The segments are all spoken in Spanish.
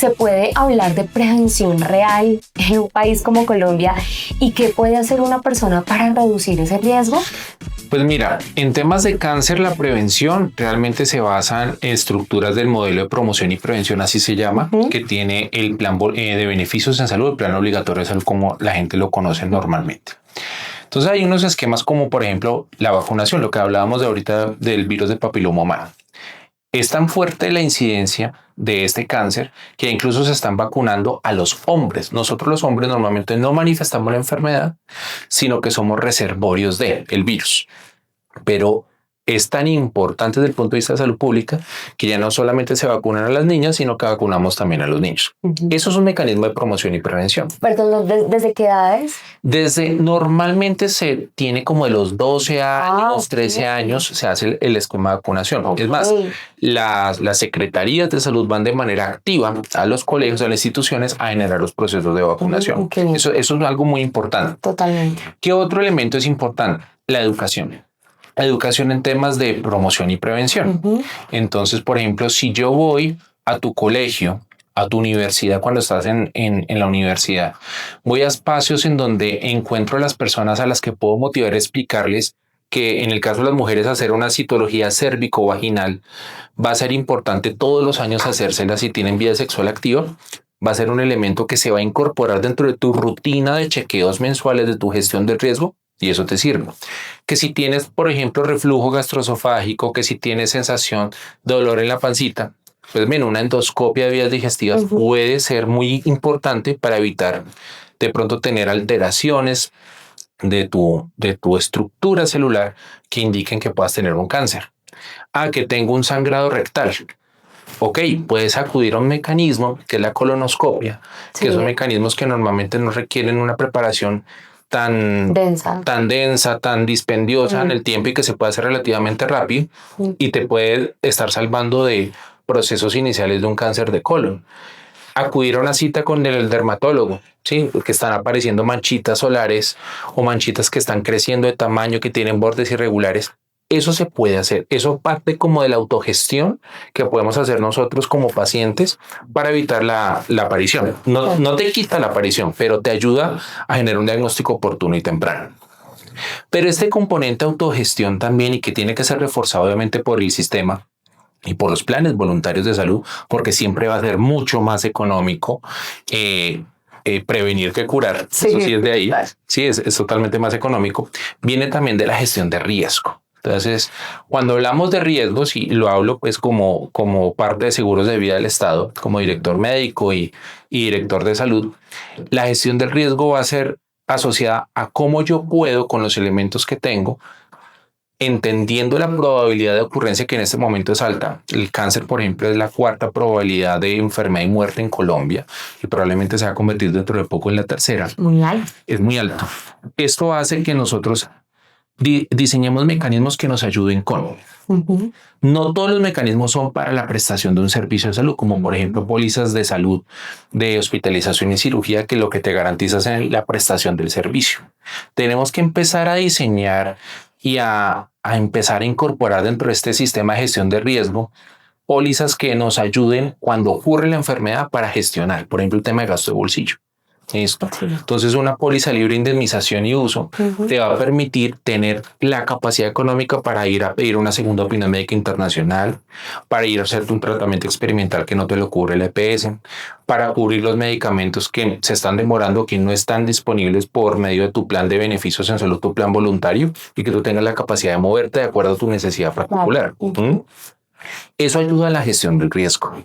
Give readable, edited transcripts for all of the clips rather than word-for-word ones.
¿Se puede hablar de prevención real en un país como Colombia? ¿Y qué puede hacer una persona para reducir ese riesgo? Pues mira, en temas de cáncer, la prevención realmente se basa en estructuras del modelo de promoción y prevención, así se llama, que tiene el plan de beneficios en salud, el plan obligatorio de salud, como la gente lo conoce normalmente. Entonces hay unos esquemas como, por ejemplo, la vacunación, lo que hablábamos de ahorita del virus de papiloma humano. Es tan fuerte la incidencia de este cáncer que incluso se están vacunando a los hombres. Nosotros los hombres normalmente no manifestamos la enfermedad, sino que somos reservorios del virus. Pero es tan importante desde el punto de vista de salud pública que ya no solamente se vacunan a las niñas, sino que vacunamos también a los niños. Eso es un mecanismo de promoción y prevención. Perdón, ¿desde qué edades? Normalmente se tiene como de los 12 años, 13 años, se hace el esquema de vacunación. Es más, las secretarías de salud van de manera activa a los colegios, a las instituciones a generar los procesos de vacunación. Eso es algo muy importante. Totalmente. ¿Qué otro elemento es importante? La educación. Educación en temas de promoción y prevención. Entonces, por ejemplo, si yo voy a tu colegio, a tu universidad, cuando estás en la universidad, voy a espacios en donde encuentro a las personas a las que puedo motivar a explicarles que en el caso de las mujeres hacer una citología cérvico-vaginal va a ser importante todos los años hacérsela si tienen vida sexual activa. Va a ser un elemento que se va a incorporar dentro de tu rutina de chequeos mensuales de tu gestión del riesgo. Y eso te sirve. Que si tienes, por ejemplo, reflujo gastroesofágico, que si tienes sensación de dolor en la pancita, pues bien, una endoscopia de vías digestivas puede ser muy importante para evitar de pronto tener alteraciones de tu estructura celular que indiquen que puedas tener un cáncer. Que tengo un sangrado rectal. Ok, puedes acudir a un mecanismo que es la colonoscopia, que son mecanismos que normalmente no requieren una preparación tan densa, tan dispendiosa en el tiempo y que se puede hacer relativamente rápido y te puede estar salvando de procesos iniciales de un cáncer de colon. Acudir a una cita con el dermatólogo, sí, porque están apareciendo manchitas solares o manchitas que están creciendo de tamaño, que tienen bordes irregulares. Eso se puede hacer. Eso parte como de la autogestión que podemos hacer nosotros como pacientes para evitar la aparición. No te quita la aparición, pero te ayuda a generar un diagnóstico oportuno y temprano. Pero este componente autogestión también, y que tiene que ser reforzado obviamente por el sistema y por los planes voluntarios de salud, porque siempre va a ser mucho más económico prevenir que curar. Eso sí es de ahí. Sí, es totalmente más económico. Viene también de la gestión de riesgo. Entonces, cuando hablamos de riesgos, y lo hablo pues como parte de seguros de vida del Estado, como director médico y director de salud, la gestión del riesgo va a ser asociada a cómo yo puedo, con los elementos que tengo, entendiendo la probabilidad de ocurrencia, que en este momento es alta. El cáncer, por ejemplo, es la cuarta probabilidad de enfermedad y muerte en Colombia y probablemente se va a convertir dentro de poco en la tercera. Muy alto. Es muy alto. Esto hace que nosotros diseñemos mecanismos que nos ayuden con. No todos los mecanismos son para la prestación de un servicio de salud, como por ejemplo pólizas de salud de hospitalización y cirugía, que lo que te garantiza es la prestación del servicio. Tenemos que empezar a diseñar y a empezar a incorporar dentro de este sistema de gestión de riesgo pólizas que nos ayuden cuando ocurre la enfermedad para gestionar, por ejemplo, el tema de gasto de bolsillo. Esto. Entonces, una póliza libre de indemnización y uso te va a permitir tener la capacidad económica para ir a pedir una segunda opinión médica internacional, para ir a hacerte un tratamiento experimental que no te lo cubre el EPS, para cubrir los medicamentos que se están demorando, que no están disponibles por medio de tu plan de beneficios en salud, tu plan voluntario, y que tú tengas la capacidad de moverte de acuerdo a tu necesidad particular. Eso ayuda a la gestión del riesgo.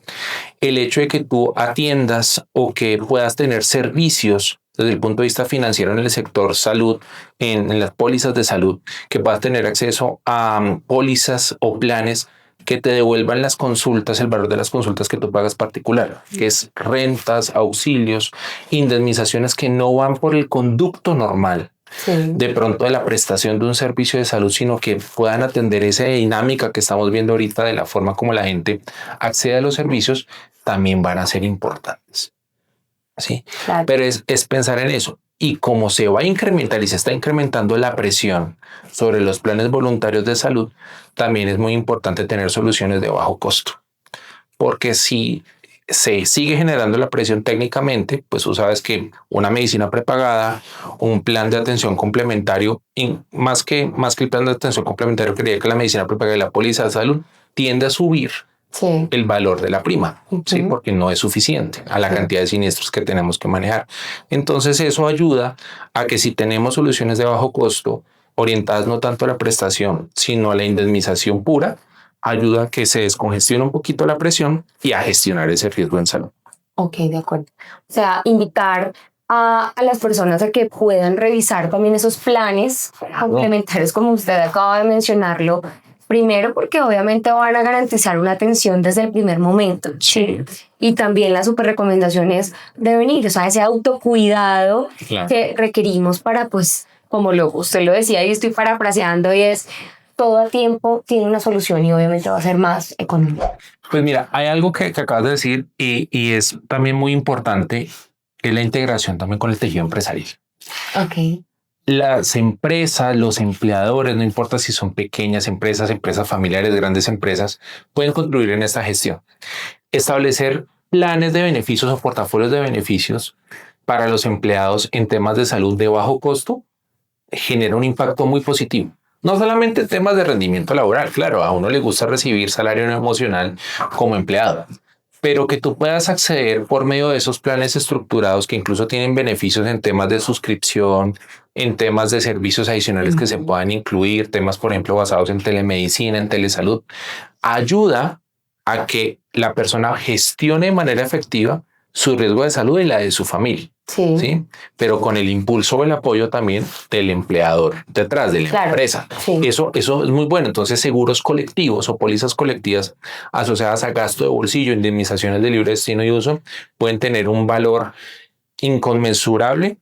El hecho de que tú atiendas o que puedas tener servicios desde el punto de vista financiero en el sector salud, en las pólizas de salud, que puedas tener acceso a pólizas o planes que te devuelvan las consultas, el valor de las consultas que tú pagas particular, que es rentas, auxilios, indemnizaciones que no van por el conducto normal. De pronto de la prestación de un servicio de salud, sino que puedan atender esa dinámica que estamos viendo ahorita de la forma como la gente accede a los servicios, también van a ser importantes. ¿Sí? Claro. Pero es pensar en eso. Y como se va a incrementar y se está incrementando la presión sobre los planes voluntarios de salud, también es muy importante tener soluciones de bajo costo. Porque si se sigue generando la presión técnicamente, pues tú sabes que una medicina prepagada, un plan de atención complementario, y más que el plan de atención complementario, creía que la medicina prepagada y la póliza de salud tiende a subir el valor de la prima, ¿sí? Porque no es suficiente a la cantidad de siniestros que tenemos que manejar. Entonces eso ayuda a que si tenemos soluciones de bajo costo, orientadas no tanto a la prestación, sino a la indemnización pura, ayuda a que se descongestione un poquito la presión y a gestionar ese riesgo en salud. Ok, de acuerdo. O sea, invitar a las personas a que puedan revisar también esos planes complementarios, como usted acaba de mencionarlo. Primero, porque obviamente van a garantizar una atención desde el primer momento. Sí. Y también la super recomendación es prevenir, o sea, ese autocuidado que requerimos para, pues, como usted lo decía y estoy parafraseando, y es todo el tiempo tiene una solución y obviamente va a ser más económico. Pues mira, hay algo que acabas de decir y es también muy importante, es la integración también con el tejido empresarial. Ok. Las empresas, los empleadores, no importa si son pequeñas empresas, empresas familiares, grandes empresas, pueden contribuir en esta gestión. Establecer planes de beneficios o portafolios de beneficios para los empleados en temas de salud de bajo costo genera un impacto muy positivo. No solamente en temas de rendimiento laboral, claro, a uno le gusta recibir salario no emocional como empleado, pero que tú puedas acceder por medio de esos planes estructurados que incluso tienen beneficios en temas de suscripción, en temas de servicios adicionales que se puedan incluir, temas, por ejemplo, basados en telemedicina, en telesalud, ayuda a que la persona gestione de manera efectiva su riesgo de salud y la de su familia. Sí. Pero con el impulso o el apoyo también del empleador detrás de la empresa. Sí. Eso es muy bueno. Entonces, seguros colectivos o pólizas colectivas asociadas a gasto de bolsillo, indemnizaciones de libre destino y uso, pueden tener un valor inconmensurable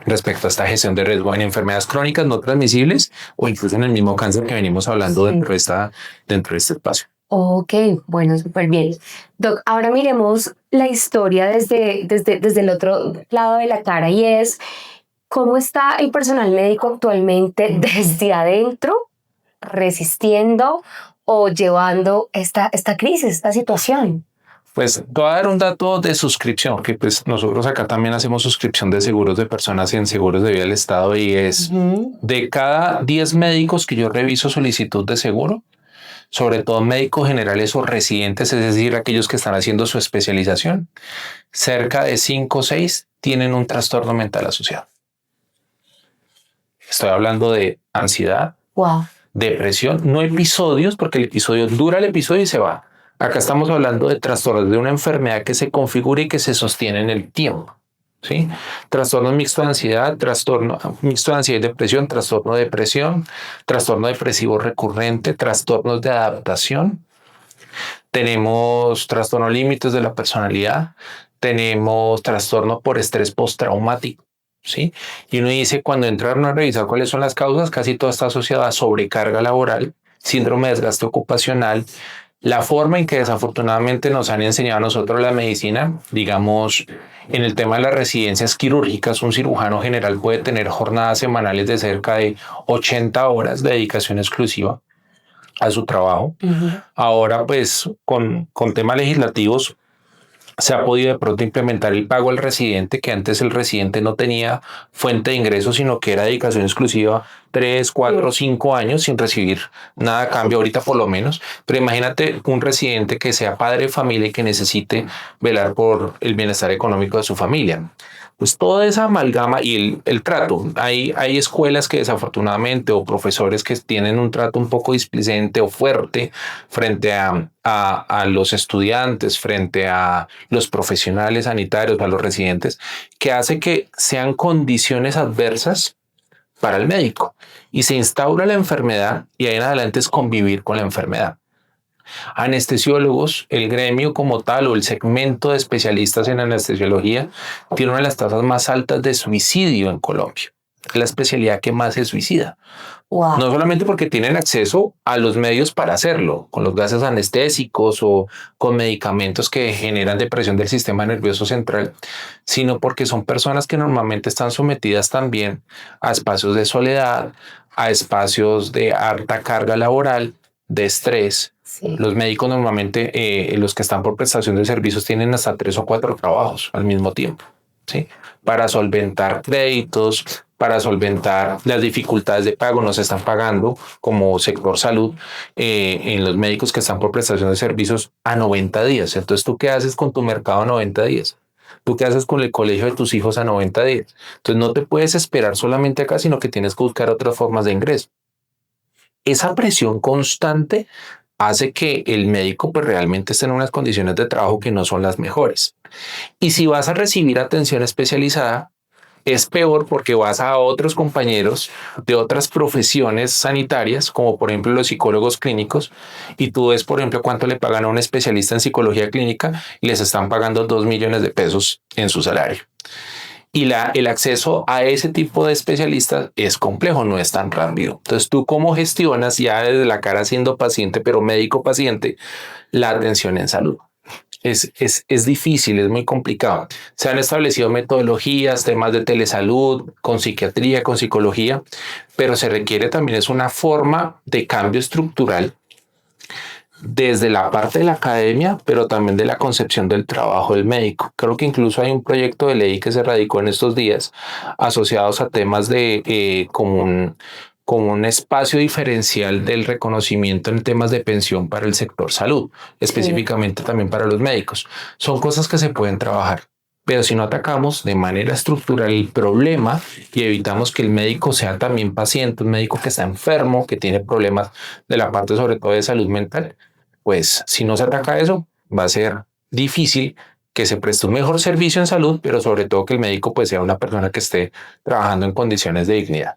respecto a esta gestión de riesgo en enfermedades crónicas no transmisibles o incluso en el mismo cáncer que venimos hablando dentro de este espacio. Ok, bueno, súper bien. Doc, ahora miremos la historia desde el otro lado de la cara, y es cómo está el personal médico actualmente desde adentro, resistiendo o llevando esta crisis, esta situación. Pues te voy a dar un dato de suscripción, que pues nosotros acá también hacemos suscripción de seguros de personas en seguros de vida del Estado, y es de cada 10 médicos que yo reviso solicitud de seguro, sobre todo médicos generales o residentes, es decir, aquellos que están haciendo su especialización, cerca de 5 o 6 tienen un trastorno mental asociado. Estoy hablando de ansiedad, depresión, no episodios, porque el episodio dura el episodio y se va. Acá estamos hablando de trastornos de una enfermedad que se configura y que se sostiene en el tiempo. ¿Sí? Trastorno mixto de ansiedad, trastorno mixto de ansiedad y depresión, trastorno de depresión, trastorno depresivo recurrente, trastornos de adaptación. Tenemos trastorno límites de la personalidad, tenemos trastorno por estrés postraumático. ¿Sí? Y uno dice, cuando entraron a revisar cuáles son las causas, casi todo está asociado a sobrecarga laboral, síndrome de desgaste ocupacional, la forma en que desafortunadamente nos han enseñado a nosotros la medicina, digamos, en el tema de las residencias quirúrgicas, un cirujano general puede tener jornadas semanales de cerca de 80 horas de dedicación exclusiva a su trabajo. Ahora, pues, con temas legislativos, se ha podido de pronto implementar el pago al residente, que antes el residente no tenía fuente de ingresos, sino que era dedicación exclusiva 3, 4, 5 años sin recibir nada a cambio, ahorita por lo menos. Pero imagínate un residente que sea padre de familia y que necesite velar por el bienestar económico de su familia. Pues toda esa amalgama y el trato. Hay escuelas que desafortunadamente, o profesores que tienen un trato un poco displicente o fuerte frente a los estudiantes, frente a los profesionales sanitarios, a los residentes, que hace que sean condiciones adversas para el médico y se instaura la enfermedad, y ahí en adelante es convivir con la enfermedad. Anestesiólogos, el gremio como tal o el segmento de especialistas en anestesiología tiene una de las tasas más altas de suicidio en Colombia. Es la especialidad que más se suicida. No solamente porque tienen acceso a los medios para hacerlo, con los gases anestésicos o con medicamentos que generan depresión del sistema nervioso central, sino porque son personas que normalmente están sometidas también a espacios de soledad, a espacios de alta carga laboral, de estrés. Sí. Los médicos normalmente, los que están por prestación de servicios, tienen hasta 3 o 4 trabajos al mismo tiempo, ¿sí? Para solventar créditos, para solventar las dificultades de pago, no se están pagando como sector salud en los médicos que están por prestación de servicios a 90 días. Entonces, ¿tú qué haces con tu mercado a 90 días? ¿Tú qué haces con el colegio de tus hijos a 90 días? Entonces, no te puedes esperar solamente acá, sino que tienes que buscar otras formas de ingreso. Esa presión constante hace que el médico pues realmente esté en unas condiciones de trabajo que no son las mejores. Y si vas a recibir atención especializada, es peor porque vas a otros compañeros de otras profesiones sanitarias, como por ejemplo los psicólogos clínicos, y tú ves, por ejemplo, cuánto le pagan a un especialista en psicología clínica y les están pagando 2 millones de pesos en su salario. Y el acceso a ese tipo de especialistas es complejo, no es tan rápido. Entonces, ¿tú cómo gestionas ya desde la cara siendo paciente, pero médico paciente, la atención en salud? Es difícil, es muy complicado. Se han establecido metodologías, temas de telesalud, con psiquiatría, con psicología, pero se requiere también es una forma de cambio estructural desde la parte de la academia, pero también de la concepción del trabajo del médico. Creo que incluso hay un proyecto de ley que se radicó en estos días asociados a temas de como un espacio diferencial del reconocimiento en temas de pensión para el sector salud, específicamente también para los médicos. Son cosas que se pueden trabajar. Pero si no atacamos de manera estructural el problema y evitamos que el médico sea también paciente, un médico que está enfermo, que tiene problemas de la parte sobre todo de salud mental, pues si no se ataca eso, va a ser difícil que se preste un mejor servicio en salud, pero sobre todo que el médico pues sea una persona que esté trabajando en condiciones de dignidad.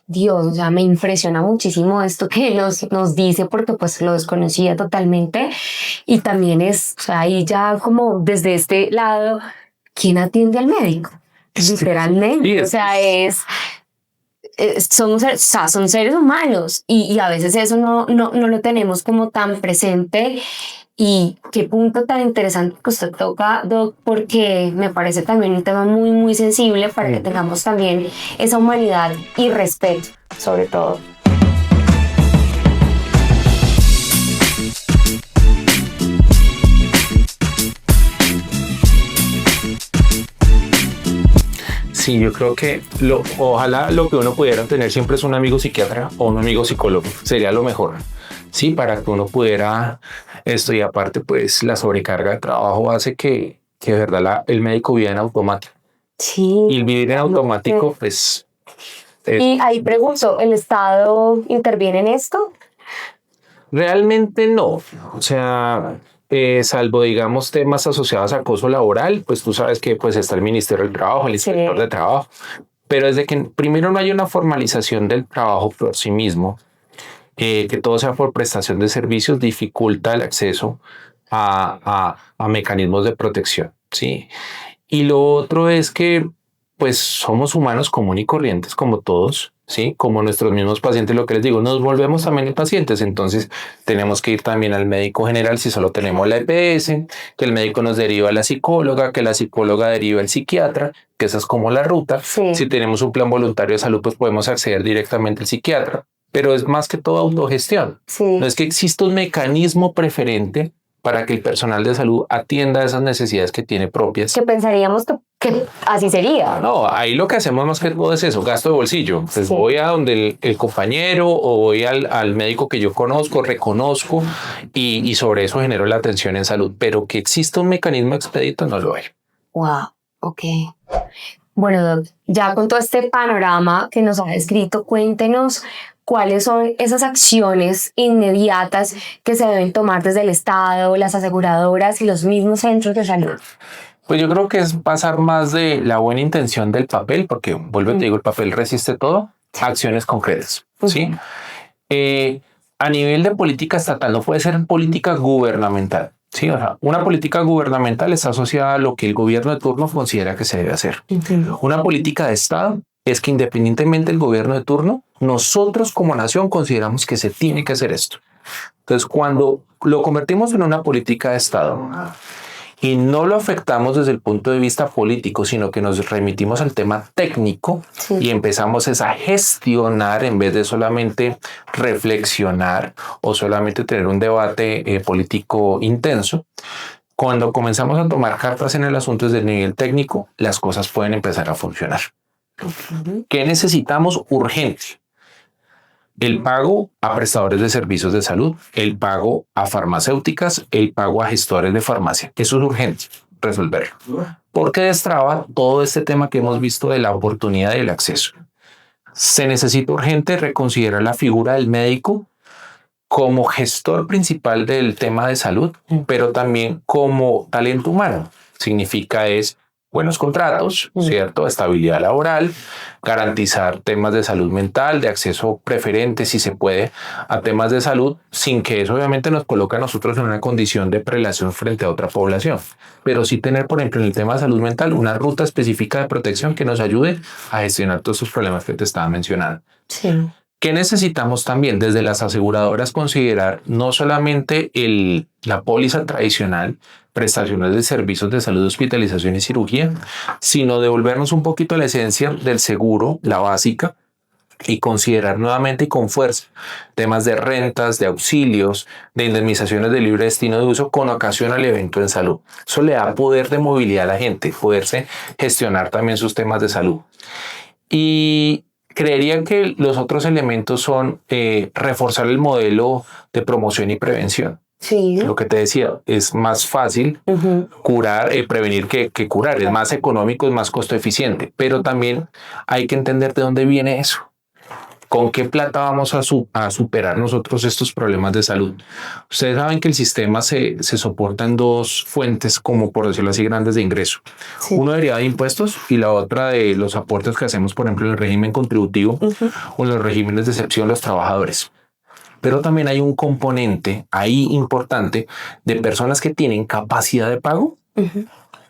Dios, o sea, me impresiona muchísimo esto que nos dice porque pues lo desconocía totalmente y también es, o sea, ahí ya como desde este lado, ¿quién atiende al médico? Literalmente, o sea, son seres humanos y a veces eso no lo tenemos como tan presente. Y qué punto tan interesante que usted toca, Doc, porque me parece también un tema muy, muy sensible para que tengamos también esa humanidad y respeto, sobre todo. Sí, yo creo que ojalá lo que uno pudiera tener siempre es un amigo psiquiatra o un amigo psicólogo, sería lo mejor. Sí, para que uno pudiera esto y aparte pues la sobrecarga de trabajo hace que de verdad el médico viva en automático. Sí. Y el vivir en automático pues... Y ahí pregunto, ¿el Estado interviene en esto? Realmente no, o sea... salvo digamos temas asociados a acoso laboral, pues tú sabes que pues está el Ministerio del Trabajo, el Inspector de Trabajo, pero desde que primero no hay una formalización del trabajo por sí mismo, que todo sea por prestación de servicios, dificulta el acceso a mecanismos de protección, ¿sí? Y lo otro es que pues somos humanos comunes y corrientes como todos, ¿sí? Como nuestros mismos pacientes, lo que les digo, nos volvemos también pacientes, entonces tenemos que ir también al médico general si solo tenemos la EPS, que el médico nos deriva a la psicóloga, que la psicóloga deriva al psiquiatra, que esa es como la ruta. Sí. Si tenemos un plan voluntario de salud, pues podemos acceder directamente al psiquiatra, pero es más que todo autogestión. Sí. No es que exista un mecanismo preferente para que el personal de salud atienda esas necesidades que tiene propias. Que pensaríamos que así sería. No, ahí lo que hacemos más que todo es eso, gasto de bolsillo. Pues sí. Voy a donde el compañero o voy al médico que yo conozco, reconozco y sobre eso genero la atención en salud. Pero que exista un mecanismo expedito no lo hay. Wow, ok. Bueno, Doc, ya con todo este panorama que nos ha descrito, cuéntenos cuáles son esas acciones inmediatas que se deben tomar desde el Estado, las aseguradoras y los mismos centros de salud. Pues yo creo que es pasar más de la buena intención del papel, porque vuelvo y te digo, el papel resiste todo, a acciones concretas, ¿sí? A nivel de política estatal, no puede ser política gubernamental. Sí, o sea, una política gubernamental está asociada a lo que el gobierno de turno considera que se debe hacer. Una política de Estado es que independientemente del gobierno de turno, nosotros como nación consideramos que se tiene que hacer esto. Entonces, cuando lo convertimos en una política de Estado y no lo afectamos desde el punto de vista político, sino que nos remitimos al tema técnico y empezamos a gestionar en vez de solamente reflexionar o solamente tener un debate político intenso. Cuando comenzamos a tomar cartas en el asunto desde el nivel técnico, las cosas pueden empezar a funcionar. ¿Qué necesitamos urgente? El pago a prestadores de servicios de salud, el pago a farmacéuticas, el pago a gestores de farmacia. Eso es urgente resolverlo, porque destraba todo este tema que hemos visto de la oportunidad y el acceso. Se necesita urgente reconsiderar la figura del médico como gestor principal del tema de salud, pero también como talento humano. Significa buenos contratos, ¿cierto? Estabilidad laboral, garantizar temas de salud mental, de acceso preferente, si se puede, a temas de salud, sin que eso obviamente nos coloque a nosotros en una condición de prelación frente a otra población. Pero sí tener, por ejemplo, en el tema de salud mental, una ruta específica de protección que nos ayude a gestionar todos esos problemas que te estaba mencionando. Sí. ¿Qué necesitamos también desde las aseguradoras? Considerar no solamente la póliza tradicional, prestaciones de servicios de salud, hospitalización y cirugía, sino devolvernos un poquito a la esencia del seguro, la básica, y considerar nuevamente y con fuerza temas de rentas, de auxilios, de indemnizaciones de libre destino de uso con ocasión al evento en salud. Eso le da poder de movilidad a la gente, poderse gestionar también sus temas de salud. Y creería que los otros elementos son reforzar el modelo de promoción y prevención. Sí. Lo que te decía, es más fácil curar, prevenir que curar. Es más económico, es más costo eficiente. Pero también hay que entender de dónde viene eso. ¿Con qué plata vamos a superar nosotros estos problemas de salud? Ustedes saben que el sistema se soporta en dos fuentes, como por decirlo así, grandes de ingreso. Sí. Uno derivado de impuestos y la otra de los aportes que hacemos, por ejemplo, en el régimen contributivo o en los regímenes de excepción los trabajadores. Pero también hay un componente ahí importante de personas que tienen capacidad de pago,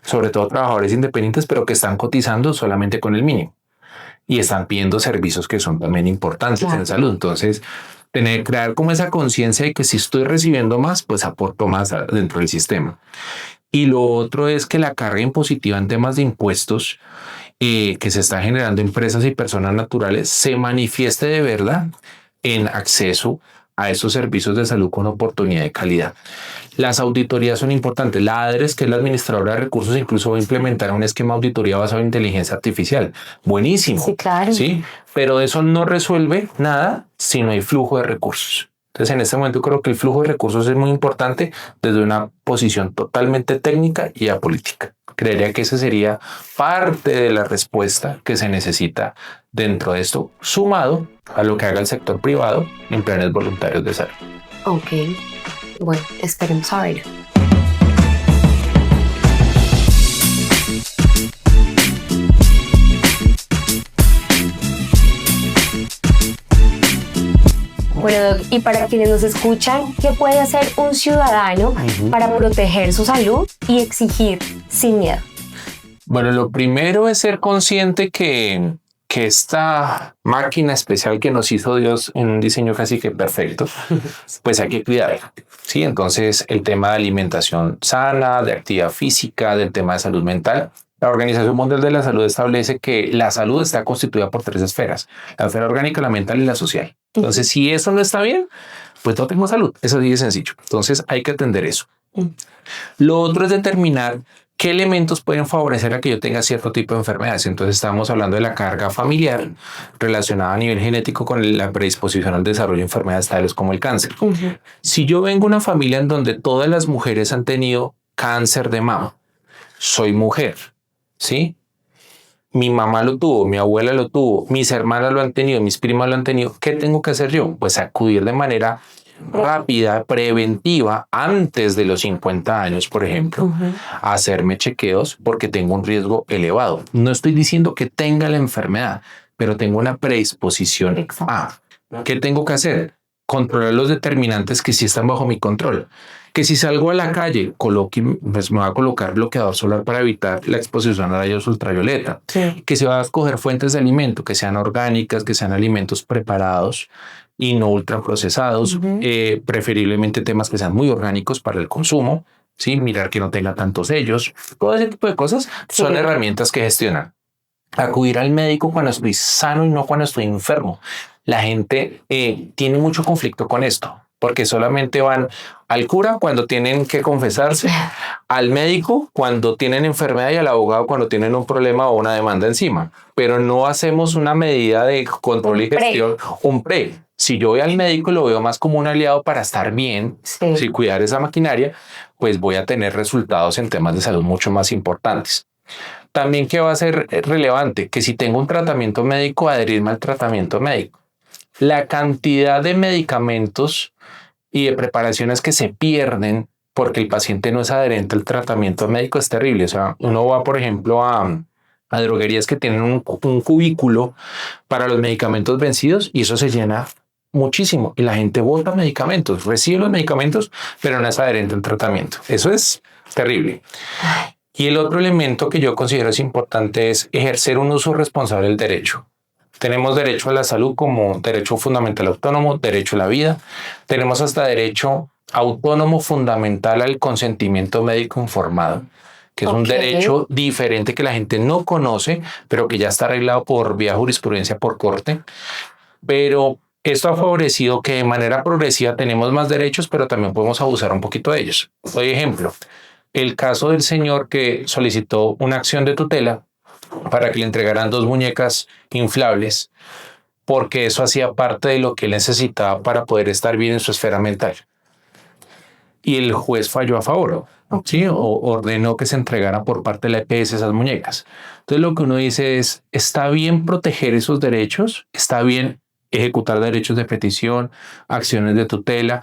sobre todo trabajadores independientes, pero que están cotizando solamente con el mínimo. Y están pidiendo servicios que son también importantes en salud. Entonces, crear como esa conciencia de que si estoy recibiendo más, pues aporto más dentro del sistema. Y lo otro es que la carga impositiva en temas de impuestos que se está generando en empresas y personas naturales se manifieste de verdad en acceso a esos servicios de salud con oportunidad de calidad. Las auditorías son importantes. La ADRES, que es la administradora de recursos, incluso va a implementar un esquema de auditoría basado en inteligencia artificial. Buenísimo. Sí, claro. Sí, pero eso no resuelve nada si no hay flujo de recursos. Entonces, en este momento creo que el flujo de recursos es muy importante desde una posición totalmente técnica y apolítica. Creería que esa sería parte de la respuesta que se necesita dentro de esto, sumado a lo que haga el sector privado en planes voluntarios de salud. Ok, bueno, esperemos a ver. Bueno, Doc, y para quienes nos escuchan, ¿qué puede hacer un ciudadano para proteger su salud y exigir sin miedo? Bueno, lo primero es ser consciente que esta máquina especial que nos hizo Dios en un diseño casi que perfecto, pues hay que cuidarla. Sí, entonces el tema de alimentación sana, de actividad física, del tema de salud mental. La Organización Mundial de la Salud establece que la salud está constituida por 3 esferas: la esfera orgánica, la mental y la social. Entonces, si eso no está bien, pues no tengo salud. Eso sí es sencillo. Entonces, hay que atender eso. Lo otro es determinar qué elementos pueden favorecer a que yo tenga cierto tipo de enfermedades. Entonces, estamos hablando de la carga familiar relacionada a nivel genético con la predisposición al desarrollo de enfermedades tales como el cáncer. Si yo vengo de una familia en donde todas las mujeres han tenido cáncer de mama, soy mujer, ¿sí? Mi mamá lo tuvo, mi abuela lo tuvo, mis hermanas lo han tenido, mis primas lo han tenido. ¿Qué tengo que hacer yo? Pues acudir de manera rápida, preventiva, antes de los 50 años, por ejemplo, a hacerme chequeos porque tengo un riesgo elevado. No estoy diciendo que tenga la enfermedad, pero tengo una predisposición a. ¿Qué tengo que hacer? Controlar los determinantes que sí están bajo mi control. Que si salgo a la calle, pues me va a colocar bloqueador solar para evitar la exposición a rayos ultravioleta. Sí. Que se va a escoger fuentes de alimento que sean orgánicas, que sean alimentos preparados y no ultraprocesados, preferiblemente temas que sean muy orgánicos para el consumo, ¿sí? Mirar que no tenga tantos sellos, todo ese tipo de cosas son herramientas que gestionan. Acudir al médico cuando estoy sano y no cuando estoy enfermo. La gente tiene mucho conflicto con esto, porque solamente van al cura cuando tienen que confesarse, al médico cuando tienen enfermedad y al abogado cuando tienen un problema o una demanda encima. Pero no hacemos una medida de control y gestión, un pre. Si yo voy al médico, lo veo más como un aliado para estar bien, si cuidar esa maquinaria, pues voy a tener resultados en temas de salud mucho más importantes. También que va a ser relevante que si tengo un tratamiento médico, adherirme al tratamiento médico. La cantidad de medicamentos y de preparaciones que se pierden porque el paciente no es adherente al tratamiento médico es terrible. O sea, uno va, por ejemplo, a droguerías que tienen un cubículo para los medicamentos vencidos y eso se llena muchísimo y la gente bota medicamentos, recibe los medicamentos, pero no es adherente al tratamiento. Eso es terrible. Y el otro elemento que yo considero es importante es ejercer un uso responsable del derecho. Tenemos derecho a la salud como derecho fundamental autónomo, derecho a la vida. Tenemos hasta derecho autónomo fundamental al consentimiento médico informado, que es un derecho diferente que la gente no conoce, pero que ya está arreglado por vía jurisprudencia por corte. Pero esto ha favorecido que de manera progresiva tenemos más derechos, pero también podemos abusar un poquito de ellos. Por ejemplo, el caso del señor que solicitó una acción de tutela para que le entregaran 2 muñecas inflables, porque eso hacía parte de lo que él necesitaba para poder estar bien en su esfera mental. Y el juez falló a favor, ¿sí? O ordenó que se entregaran por parte de la EPS esas muñecas. Entonces lo que uno dice es, está bien proteger esos derechos, está bien ejecutar derechos de petición, acciones de tutela,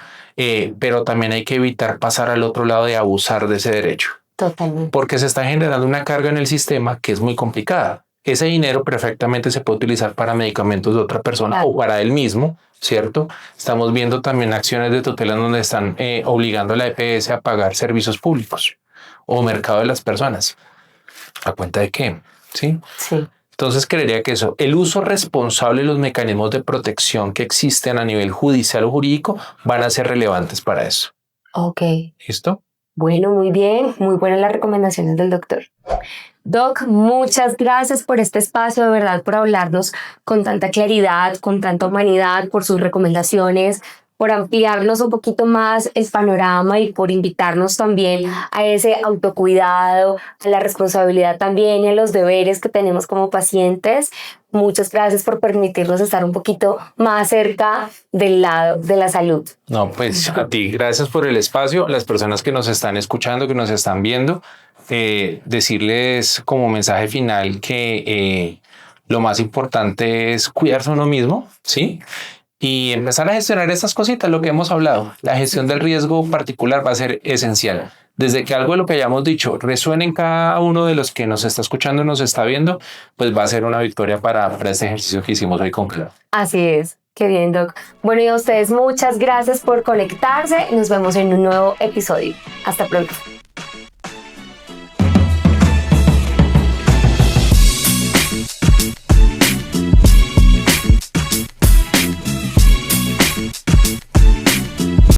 pero también hay que evitar pasar al otro lado de abusar de ese derecho. Totalmente. Porque se está generando una carga en el sistema que es muy complicada. Ese dinero perfectamente se puede utilizar para medicamentos de otra persona o para él mismo, ¿cierto? Estamos viendo también acciones de tutela donde están obligando a la EPS a pagar servicios públicos o mercado de las personas. ¿A cuenta de qué? Sí. Entonces creería que eso, el uso responsable de los mecanismos de protección que existen a nivel judicial o jurídico van a ser relevantes para eso. Ok. ¿Listo? Bueno, muy bien. Muy buenas las recomendaciones del doctor. Doc, muchas gracias por este espacio, de verdad, por hablarnos con tanta claridad, con tanta humanidad, por sus recomendaciones, por ampliarnos un poquito más el panorama y por invitarnos también a ese autocuidado, a la responsabilidad también y a los deberes que tenemos como pacientes. Muchas gracias por permitirnos estar un poquito más cerca del lado de la salud. No, pues a ti, gracias por el espacio. Las personas que nos están escuchando, que nos están viendo, decirles como mensaje final que lo más importante es cuidarse a uno mismo, ¿sí? Y empezar a gestionar estas cositas, lo que hemos hablado. La gestión del riesgo particular va a ser esencial. Desde que algo de lo que hayamos dicho resuene en cada uno de los que nos está escuchando y nos está viendo, pues va a ser una victoria para este ejercicio que hicimos hoy con Clau. Así es. Qué bien, Doc. Bueno, y a ustedes muchas gracias por conectarse. Nos vemos en un nuevo episodio. Hasta pronto.